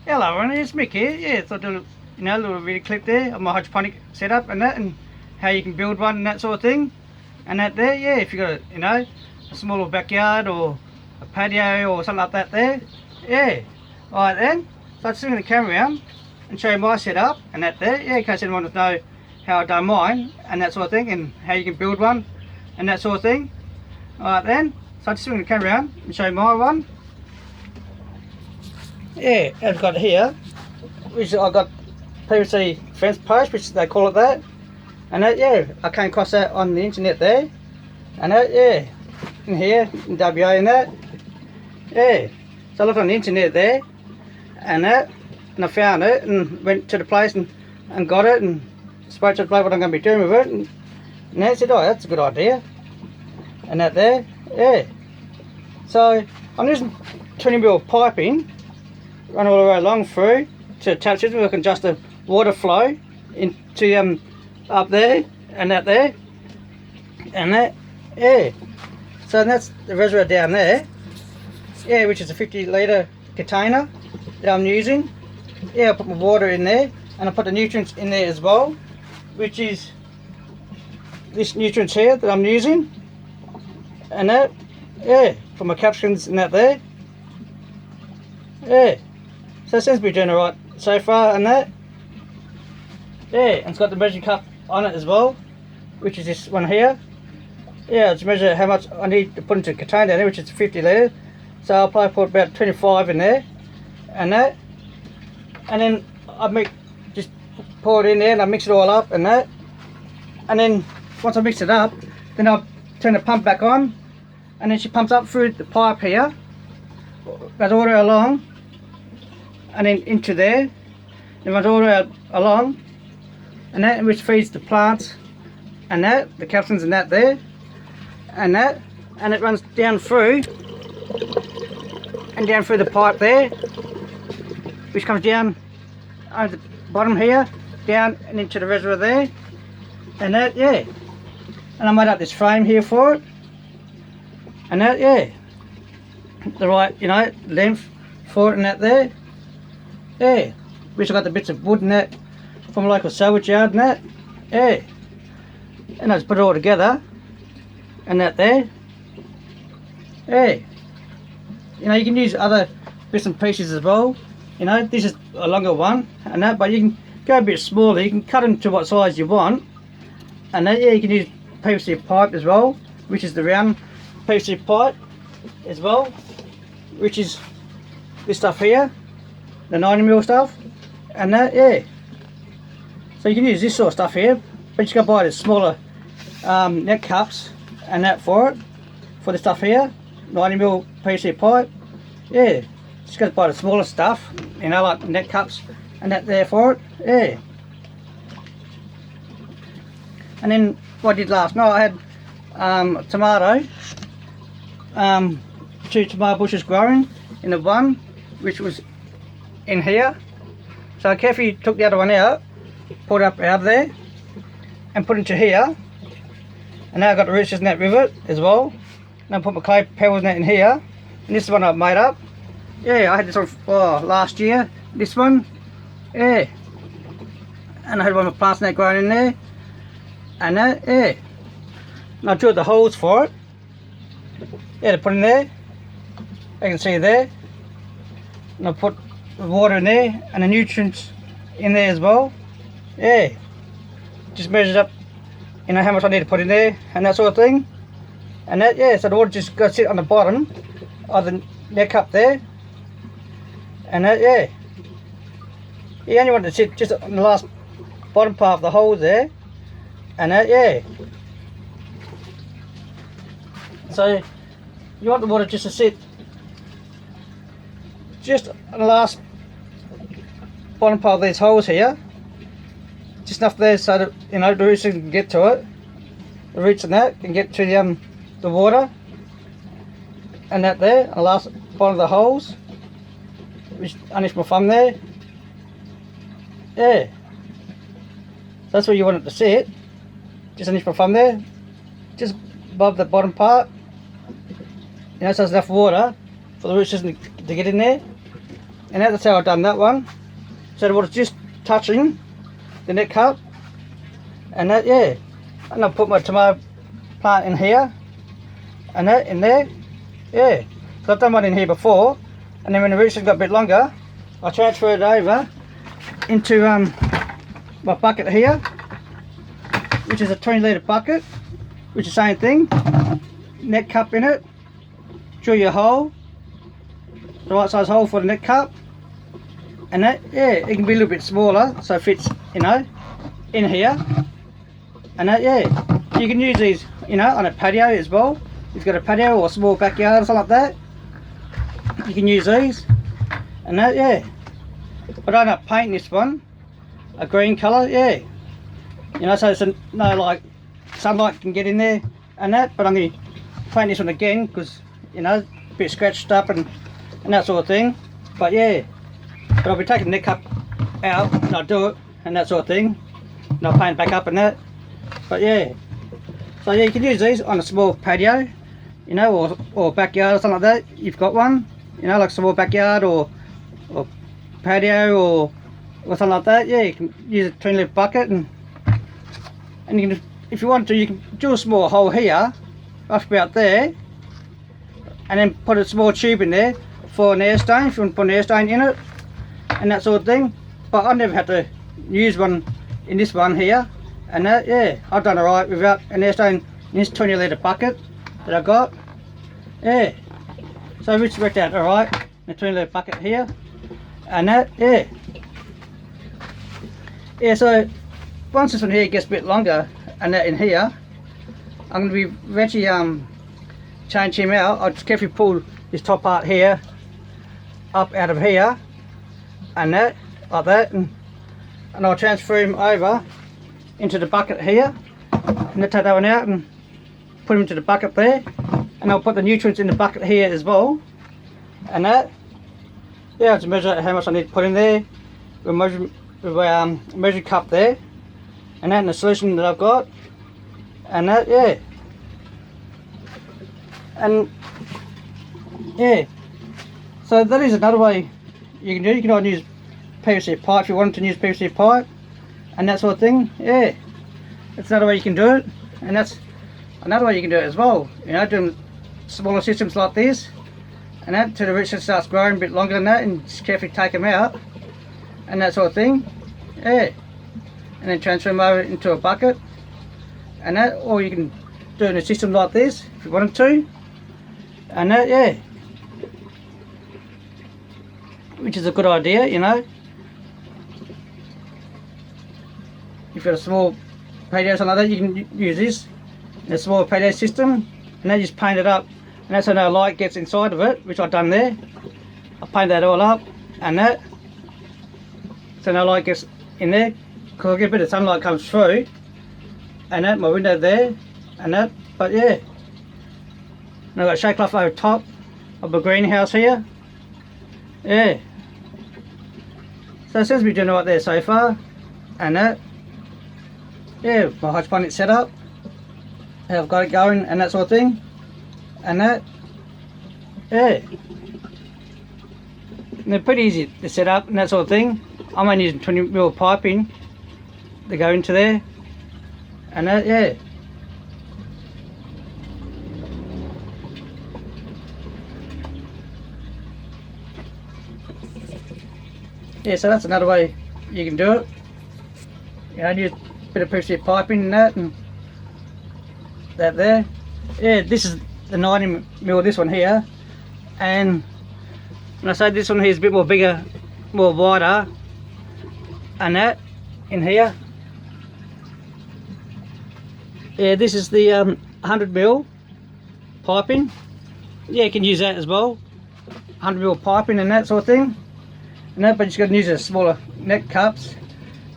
Hello, Ronnie, it's Mick here. Yeah, thought a little video clip there of my hydroponic setup and that, and how you can build one and that sort of thing. And that there, yeah, if you got a small little backyard or a patio or something like that there, yeah. Alright then, so I'll swing the camera around and show you my setup and that there, yeah, in case anyone wants to know how I done mine and that sort of thing, and how you can build one and that sort of thing. Alright then, so I'll swing the camera around and show you my one. Yeah, I've got here, which I got PVC fence post, which they call it that, and that, yeah, I came across that on the internet there, and that, yeah, in here in WA and that, yeah. So I looked on the internet there, and I found it and went to the place and got it and spoke to the place what I'm going to be doing with it, and they said, oh, that's a good idea, and that there, yeah. So I'm using 20mm piping. Run all the way along through to attach it. We can adjust the water flow into up there and that there and that, yeah. So that's the reservoir down there, yeah, which is a 50 litre container that I'm using. Yeah, I put my water in there and I put the nutrients in there as well, which is this nutrients here that I'm using and that, yeah, for my capsicums and that there, yeah. So it seems to be doing alright so far and that. Yeah, and it's got the measuring cup on it as well, which is this one here. Yeah, I'll just measure how much I need to put into the container down there, which is 50 litres. So I'll probably put about 25 in there and that. And then just pour it in there and I mix it all up and that. And then once I mix it up, then I'll turn the pump back on, and then she pumps up through the pipe here, goes all the way along, and then into there, it runs all the way along, and that which feeds the plants and that, the capsicums and that there, and that, and it runs down through and down through the pipe there, which comes down over the bottom here, down and into the reservoir there, and that, yeah. And I made up this frame here for it, and that, yeah, the right, length for it and that there. Yeah, which I got the bits of wood and that from a local salvage yard and that, yeah. And I just put it all together and that there, yeah. You can use other bits and pieces as well. This is a longer one and that, but you can go a bit smaller. You can cut them to what size you want, and that, yeah, you can use PVC pipe as well, which is the round PVC pipe as well, which is this stuff here, the 90mm stuff, and that, yeah. So you can use this sort of stuff here, but you got to buy the smaller net cups and that for it, for the stuff here, 90mm PVC pipe, yeah. Just got to buy the smaller stuff, like net cups and that there for it, yeah. And then what I did last night, I had tomato, 2 tomato bushes growing in the one, which was in here. So I carefully took the other one out, pulled it up out of there, and put it into here. And now I've got the roots net with it as well. And I put my clay pebbles net in here. And this is one I've made up. Yeah, I had this one last year, this one, yeah. And I had one of my plants net growing in there, and that, yeah. And I drilled the holes for it, yeah, to put in there. You can see there. And I put the water in there and the nutrients in there as well, yeah. Just measured up, how much I need to put in there and that sort of thing, and that, yeah. So the water just goes sit on the bottom of the net cup there, and that, yeah. You only want it to sit just on the last bottom part of the hole there, and that, yeah. So you want the water just to sit just on the last bottom part of these holes here, just enough there so that the roots can get to it, the roots and that can get to the water, and that there on the last bottom of the holes, which underneath my thumb there, yeah. So that's where you want it to sit, just underneath my thumb there, just above the bottom part, so there's enough water for the roots to get in there, and that's how I've done that one. So the water's just touching the net cup, and that, yeah. And I'll put my tomato plant in here, and that in there, yeah. So I've done one in here before, and then when the roots have got a bit longer, I transfer it over into my bucket here, which is a 20 litre bucket, which is the same thing. Net cup in it, drill your hole, the right size hole for the net cup, and that, yeah, it can be a little bit smaller so it fits, you know, in here, and that, yeah, you can use these, you know, on a patio as well. If you've got a patio or a small backyard or something like that, you can use these, and that, yeah. But I end up painting this one a green colour, yeah, you know, so it's no like sunlight can get in there and that, but I'm going to paint this one again because, you know, a bit scratched up and that sort of thing. But yeah, but I'll be taking the net cup out and I'll do it and that sort of thing, and I'll paint it back up and that. But yeah, so yeah, you can use these on a small patio, you know, or backyard or something like that. You've got one, you know, like a small backyard or patio or something like that. Yeah, you can use a 20 litre bucket, and you can, if you want to, you can do a small hole here, up about there, and then put a small tube in there for an air stain, if you want to put an air stain in it, and that sort of thing. But I never had to use one in this one here, and that, yeah, I've done alright without an air stain in this 20 litre bucket that I got. Yeah, so it's worked out alright in the 20 litre bucket here, and that, yeah. Yeah, so once this one here gets a bit longer and that in here, I'm going to be eventually change him out. I'll just carefully pull this top part here up out of here and that, like that, and I'll transfer him over into the bucket here, and I'll take that one out and put him into the bucket there, and I'll put the nutrients in the bucket here as well, and that, yeah, I'll just measure how much I need to put in there with measuring cup there, and that in the solution that I've got, and that, yeah, and yeah, so that is another way you can do. You can either use PVC pipe if you wanted to use PVC pipe and that sort of thing. Yeah, it's another way you can do it, and that's another way you can do it as well, you know, doing smaller systems like this and that till the root system starts growing a bit longer than that, and just carefully take them out and that sort of thing. Yeah, and then transfer them over into a bucket and that, or you can do it in a system like this if you wanted to, and that, yeah, which is a good idea, you know. If you've got a small patio or something like that, you can use this in a small patio system, and then just paint it up, and that's how no light gets inside of it, which I've done there. I paint that all up and that, so no light gets in there, because I get a bit of sunlight comes through, and that, my window there, and that. But yeah, and I've got shade cloth over top of my greenhouse here. Yeah, so it seems to be doing right there so far, and that, yeah, my hydroponic setup, how I've got it going and that sort of thing, and that, yeah, and they're pretty easy to set up and that sort of thing. I'm only using 20mm piping to go into there, and that, yeah. Yeah, so that's another way you can do it. You know, use a bit of PVC piping and that there. Yeah, this is the 90mm, this one here, and when I say this one here is a bit more bigger, more wider, and that in here. Yeah, this is the 100mm piping. Yeah, you can use that as well, 100mm piping and that sort of thing. And that, but you just got to use the smaller net cups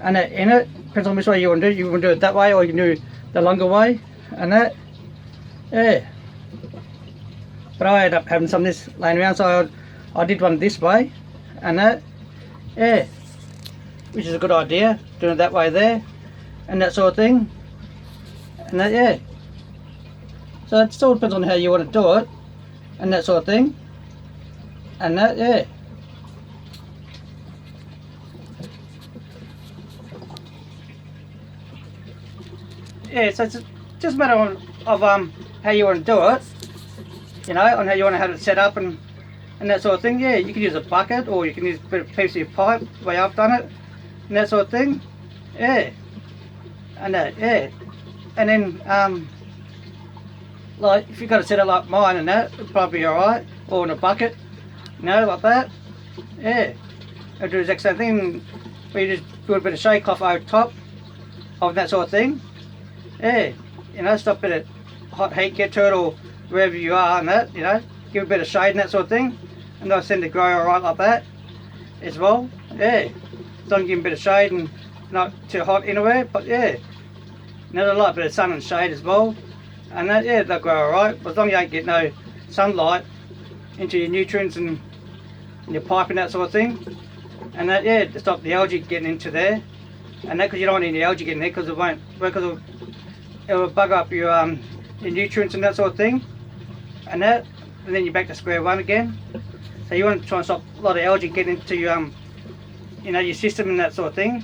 and that in it. Depends on which way you want to do it. You want to do it that way, or you can do the longer way and that. Yeah. But I ended up having some of this laying around, so I did one this way and that. Yeah. Which is a good idea, doing it that way there and that sort of thing. And that, yeah. So it still depends on how you want to do it and that sort of thing. And that, yeah. yeah, so it's just a matter of how you want to do it, you know, on how you want to have it set up and that sort of thing. Yeah, you can use a bucket or you can use a bit of PVC pipe the way I've done it and that sort of thing. Yeah, and yeah, and then like if you've got to set it like mine and that, it'll probably be alright, or in a bucket, you know, like that. Yeah, I'll do the exact same thing where you just put a bit of shade cloth over top of that sort of thing. Yeah, you know, stop a bit of hot heat get to it or wherever you are and that, you know, give a bit of shade and that sort of thing, and they'll tend to grow alright like that as well. Yeah, don't give them a bit of shade and not too hot anywhere, but yeah, you know, they like a bit of sun and shade as well, and that, yeah, they'll grow alright, but as long as you don't get no sunlight into your nutrients and your pipe and that sort of thing, and that, yeah, to stop the algae getting into there, and that, because you don't want any algae getting there, because it won't, because it will bug up your nutrients and that sort of thing, and that, and then you're back to square one again. So you want to try and stop a lot of algae getting into your, you know, your system and that sort of thing,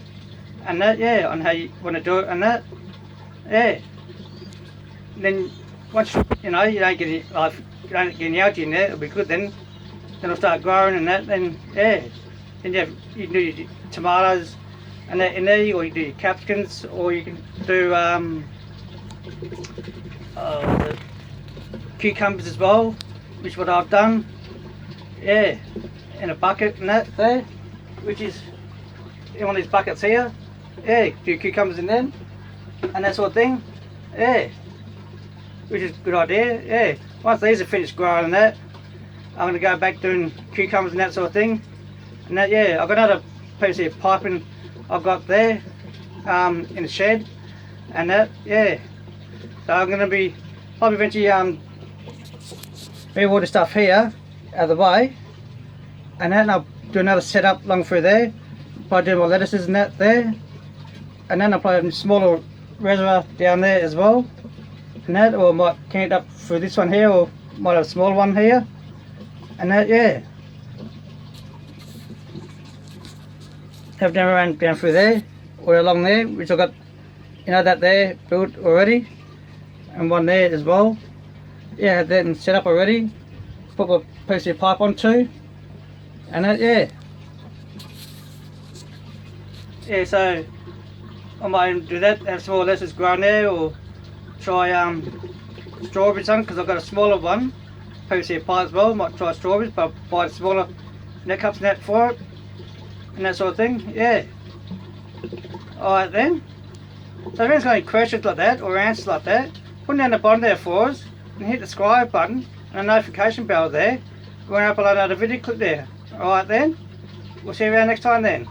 and that, yeah, on how you want to do it and that, yeah. And then once you know you don't get any, like, you don't get any algae in there, it'll be good then. Then it'll start growing and that. Then yeah, then you can do your tomatoes and that in there, or you can do your capsicums, or you can do the cucumbers as well, which is what I've done. Yeah, in a bucket and that there, which is in one of these buckets here. Yeah, do cucumbers in them and that sort of thing. Yeah, which is a good idea. Yeah, once these are finished growing and that, I'm going to go back doing cucumbers and that sort of thing. And that, yeah, I've got another piece of piping I've got there in the shed and that, yeah. So I'm going to be probably eventually move all the stuff here out of the way, and then I'll do another setup along through there, probably do my lettuces and that there, and then I'll probably have a smaller reservoir down there as well, and that, or might connect up through this one here, or might have a smaller one here, and that, yeah. Have them around down through there, or along there, which I've got, you know, that there built already, and one there as well. Yeah, have that set up already. Put a piece of pipe on too, and that, yeah. Yeah, so I might do that, have some more lettuces growing there, or try strawberries on, because I've got a smaller one, PVC pipe as well. Might try strawberries, but buy the smaller net cups and that for it, and that sort of thing, yeah. Alright then, so if anyone's got any questions like that, or answers like that, put them down the bottom there for us, and hit the subscribe button and a notification bell there. When I upload another video, click there. Alright then, we'll see you around next time then.